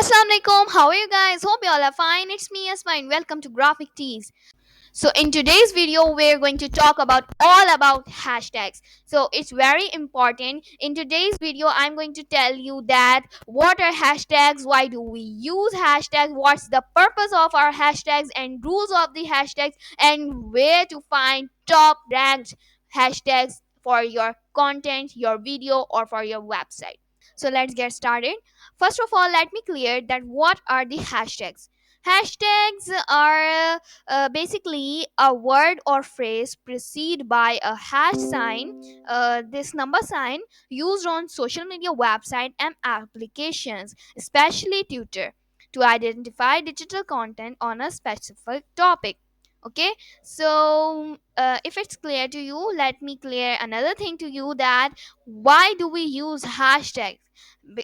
Assalamu alaikum. How are you guys? Hope you all are fine. It's me, Asma, and welcome to Graphic Tees. So, in today's video, we're going to talk about all about hashtags. So, it's very important. In today's video, I'm going to tell you that what are hashtags, why do we use hashtags, what's the purpose of our hashtags, and rules of the hashtags, and where to find top ranked hashtags for your content, your video, or for your website. So let's get started. First of all, let me clear that what are the hashtags. Hashtags are basically a word or phrase preceded by a hash sign, this number sign used on social media website and applications, especially Twitter, to identify digital content on a specific topic. Okay, so if it's clear to you, let me clear another thing to you, that why do we use hashtags.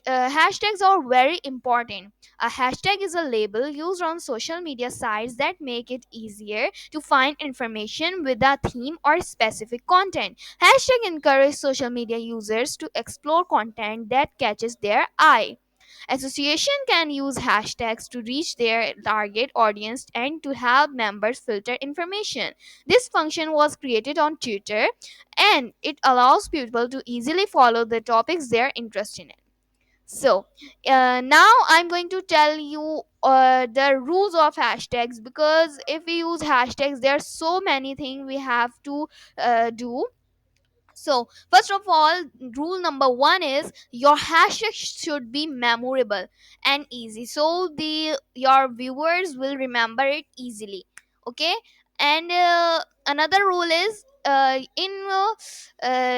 Hashtags are very important. A hashtag is a label used on social media sites that make it easier to find information with a theme or specific content. Hashtag encourage social media users to explore content that catches their eye. Association can use hashtags to reach their target audience and to help members filter information. This function was created on Twitter, and it allows people to easily follow the topics they're interested in. So, now I'm going to tell you the rules of hashtags, because if we use hashtags, there are so many things we have to do. So, first of all, rule number one is your hashtag should be memorable and easy, so the your viewers will remember it easily. Okay, and another rule is in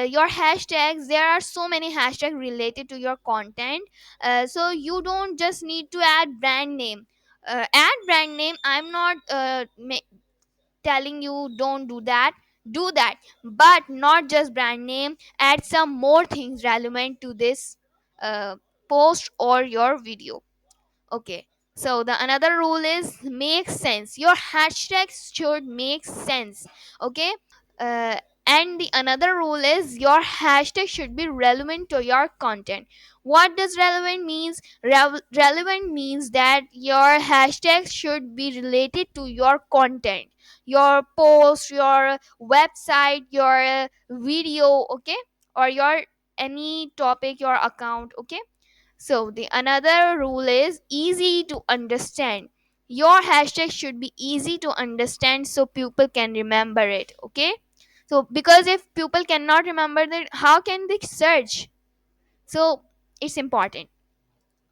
your hashtags, there are so many hashtags related to your content. So you don't just need to add brand name. Add brand name. I'm not telling you don't do that. Do that, but not just brand name. Add some more things relevant to this uh, post or your video. Okay, so the another rule is make sense. Your hashtags should make sense. Okay, uh, and the another rule is your hashtag should be relevant to your content. What does relevant means? Relevant means that your hashtag should be related to your content, your post, your website, your video. Okay, or your any topic, your account. Okay, so the another rule is easy to understand. Your hashtag should be easy to understand so people can remember it. Okay, so because if people cannot remember that, how can they search? So it's important.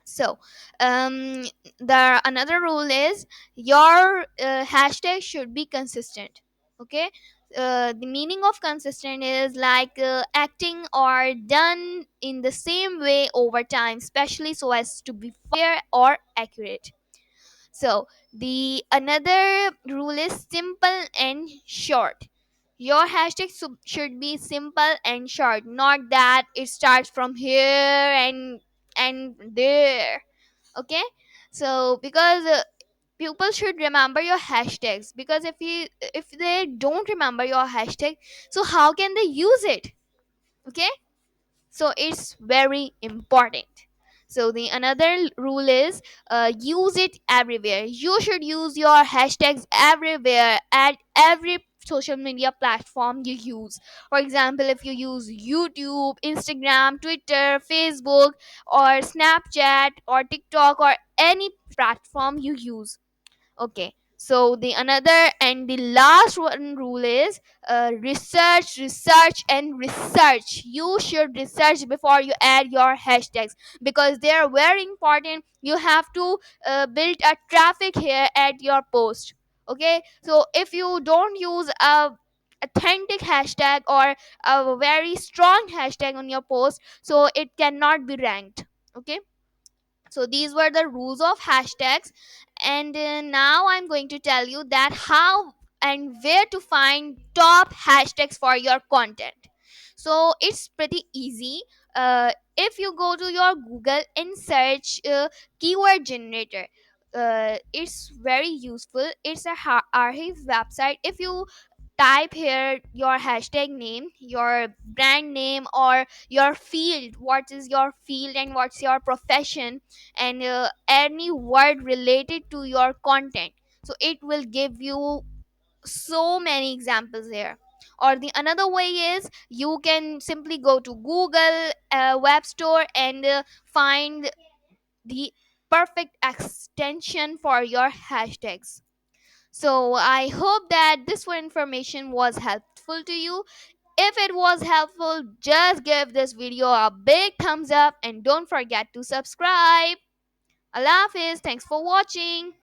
So the another rule is your hashtag should be consistent. Okay, the meaning of consistent is like acting or done in the same way over time, especially so as to be fair or accurate. So the another rule is simple and short. Your hashtag should be simple and short, not that it starts from here and there. Okay, so because people should remember your hashtags, because if they don't remember your hashtag, so how can they use it? Okay, so it's very important. So the another rule is use it everywhere. You should use your hashtags everywhere, at every social media platform you use. For example, if you use YouTube, Instagram, Twitter, Facebook, or Snapchat, or TikTok, or any platform you use. Okay, so the another and the last one rule is research and research. You should research before you add your hashtags, because they are very important. You have to build a traffic here at your post. Okay, so if you don't use a authentic hashtag or a very strong hashtag on your post, so it cannot be ranked. Okay, so these were the rules of hashtags, and now I'm going to tell you that how and where to find top hashtags for your content. So it's pretty easy. If you go to your Google and search keyword generator, it's very useful. It's a archive website. If you type here your hashtag name, your brand name, or your field, what is your field and what's your profession, and any word related to your content. So it will give you so many examples here. Or the another way is you can simply go to Google web store and find the perfect extension for your hashtags. So I hope that this information was helpful to you. If it was helpful, just give this video a big thumbs up and don't forget to subscribe. Allah Hafiz, thanks for watching.